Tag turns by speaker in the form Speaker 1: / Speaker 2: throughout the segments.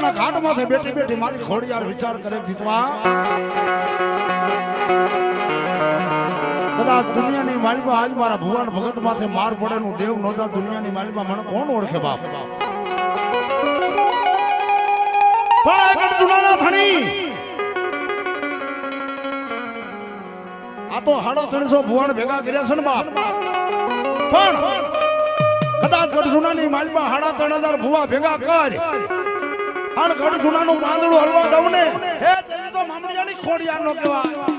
Speaker 1: ના ઘાટ માથે બેઠી બેઠી મારી ખોડિયાર વિચાર કરે દીધવા કદાચ દુનિયાની માલિકા આજ મારા ભુવન ભગત માથે માર પડેલું દેવ નોતા દુનિયાની માલિકા મને કોણ ઓળખે બાપ પણ આગળ દુનાના ધણી આ તો 350 ભુવન ભેગા કર્યા છે ને બાપ પણ કદાચ ગઢ સુનાની માલિકા 3000 ભુવા ભેગા કર અને ગઢ સુનાનું પાંદડું હલવા દઉં ને હે તેની તો મામડિયાની ખોડિયાર નો કહેવાય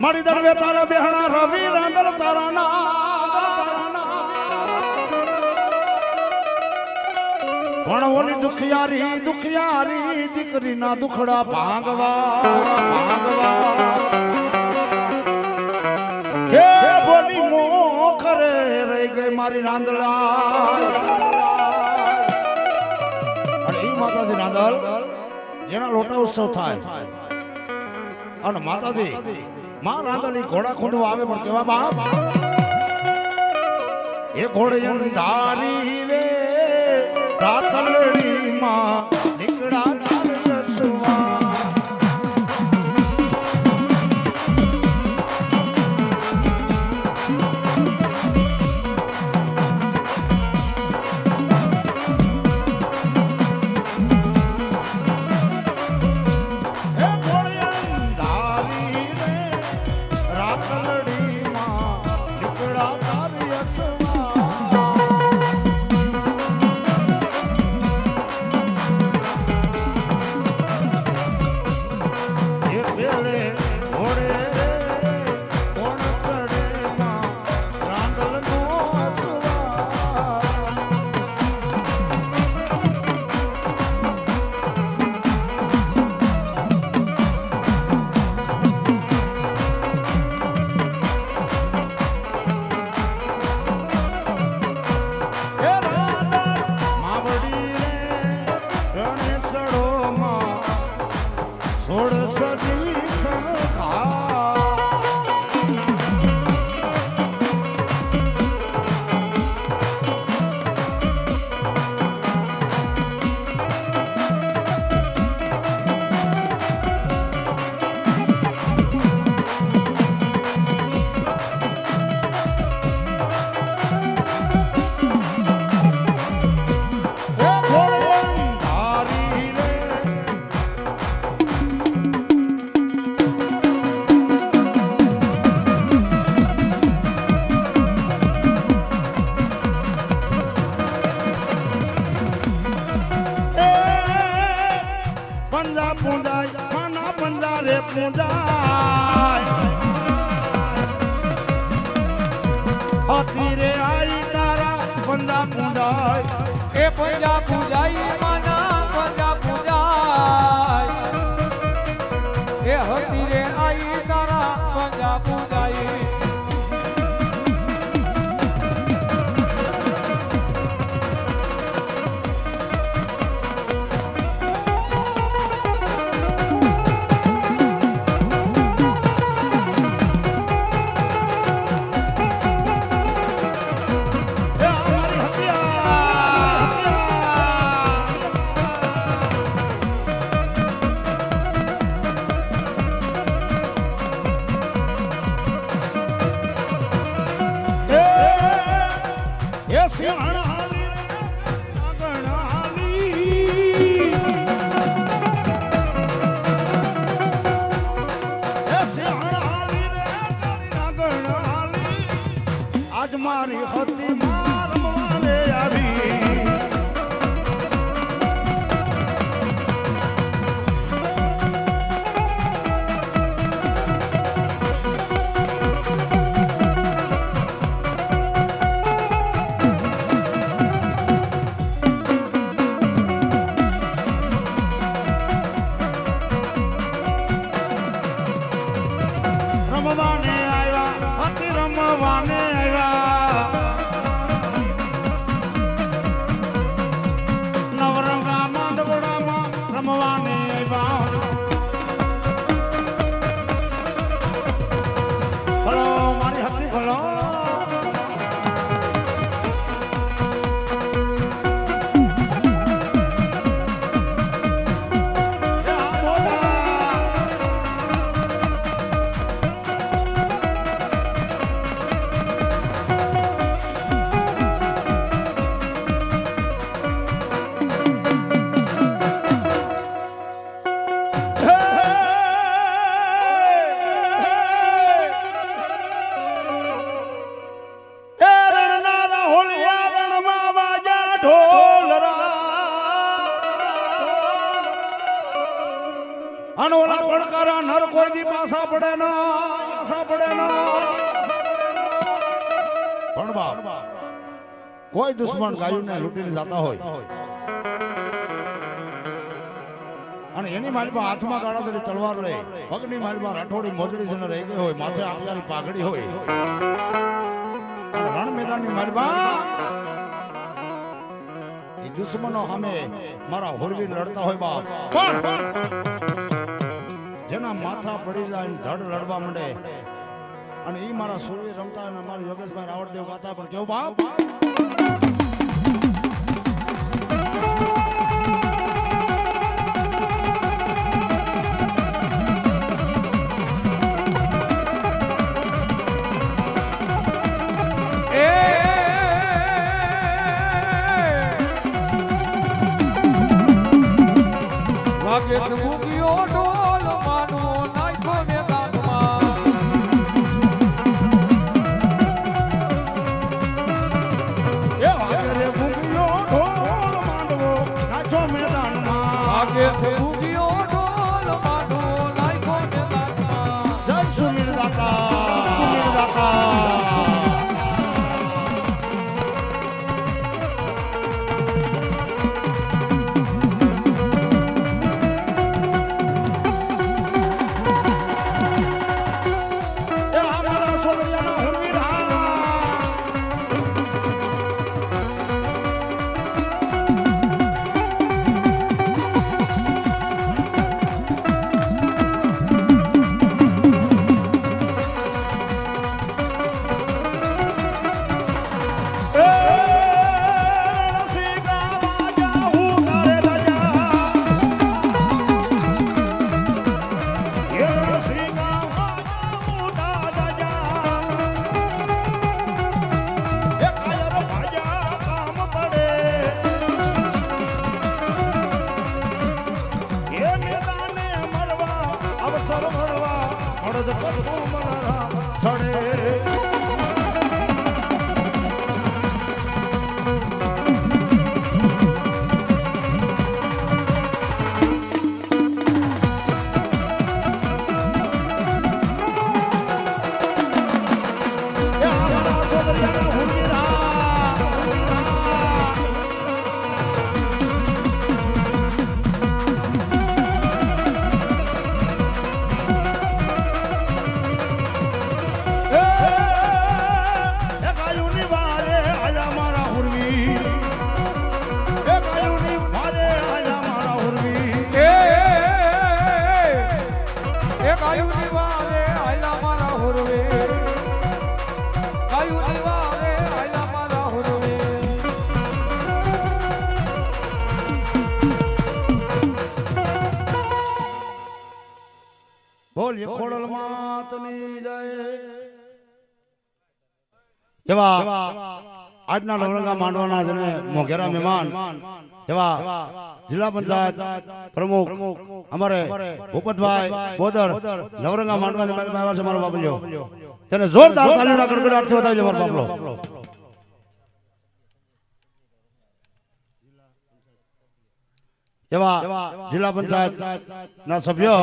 Speaker 1: મારી દરવે તારા બેહણા રવિ રાંદલ તારા પણ ઓલી દુખિયારી દીકરી ના દુખડા ભાંગવા હે બોલી મોખરે રહી ગઈ મારી રાંદલા અને ઈ માતાજી રાંદલ જેના લોટા ઉત્સવ થાય અને માતાજી માં રાંદલી ઘોડા ખૂંડવા આવે પણ કેવા બાપ એ ઘોડે ધારી રે રાતલડી માં નીકળા તાર દસવા
Speaker 2: આઈ માના પજા પૂજાય એ હતી રે આઈ તારા પજા પૂજાય
Speaker 1: આજ મારી હતી મારવાને આવી રમવાને આવ્યા હતી રમવાને આવ્યા નવરંગા માંડવડામાં રમવાને આવ્યા ભલો મારી હતી ભલો અનોલા પડકારા નર કોઈ દી પાસા પડે ના પણ બાપ કોઈ દુશ્મન ગાયુને લૂંટીને જતા હોય અને એની માલમાં હાથમાં ગાળાદડી તલવાર લે પગની માલમાં રાઠોડી મોજડી જને રહી ગઈ હોય માથે આપિયાની પાઘડી હોય અને રણ મેદાનની માલમાં એ દુશ્મનો સામે મારા હોરવીર લડતા હોય બાપ પણ જેના માથા પડી જાય ધડ લડવા માંડે અને ઈ મારા સુરવીર રમતા અને મારા યોગેશભાઈ રાવળદેવ ગાતા પણ કેવું બાપ
Speaker 2: વાગે મૂક્યો ઢોલ માનું નાખ્યો મેદાનમાં
Speaker 1: ખોડલ માતની જય એવા આજના નવરંગા માંડવાના જેને મોઘેરા મહેમાન એવા જિલ્લા પંચાયત પ્રમુખ અમારે ભૂપતભાઈ બોદર નવરંગા માંડવાની મેળમાં આવ્યા છે મારો બાપલ્યો તેને જોરદાર તાલીના ગડગડાટથી વધાવી લે મારો બાપલો એવા જિલ્લા પંચાયત ના સભ્ય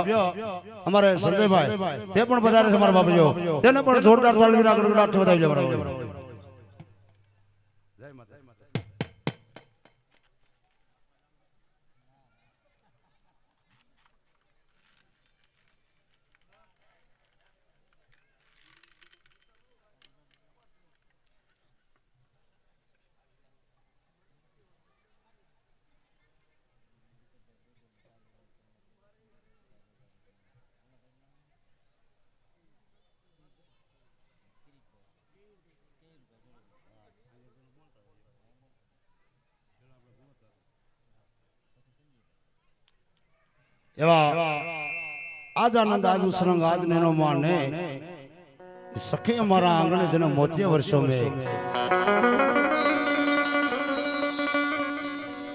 Speaker 1: અમારે સંજયભાઈ તે પણ વધારે છે મારા બાપલ્યો તેને પણ જોરદાર તાલીના ગડગડાટથી વધાવી લે મારો બાપલો એવા આજ આનંદ આજ ઉસરંગ આજ નેનો માને સખી અમારા આંગણે જેને મોતીય વર્ષો મેં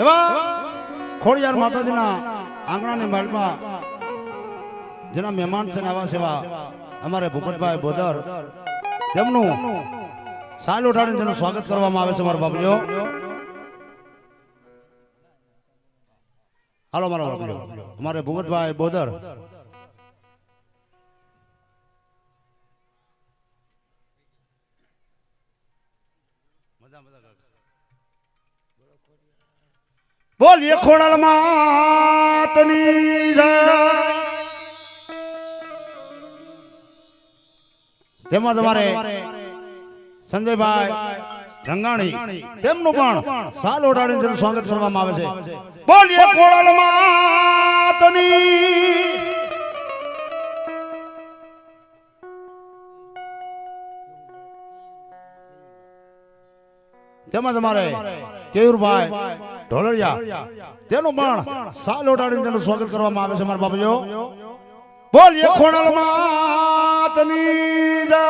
Speaker 1: એવા ખોડિયાર માતાજીના આંગણાની માલમાં જેના મહેમાન થઈને આવા સેવા અમારે ભૂપતભાઈ બોદર તેમનું સાલ ઉઠાડીને તેનું સ્વાગત કરવામાં આવે છે મારા બાપલીઓ હાલો મારો બાપલીઓ અમારે ભૂપતભાઈ બોદર બોલીએ ખોડલ માતની જય તેમાં તમારે સંજયભાઈ રંગાણી તેમનું પણ સાલ ઓઢાડીને તેનું સ્વાગત કરવામાં આવે છે બોલીએ ખોડલ માતની તેમાં તમારે કેયુરભાઈ ઢોલરિયા તેનું પણ સાલ ઓઢાડીને તેનું સ્વાગત કરવામાં આવે છે મારા બાપજીઓ બોલીએ ખોડલ માતની જય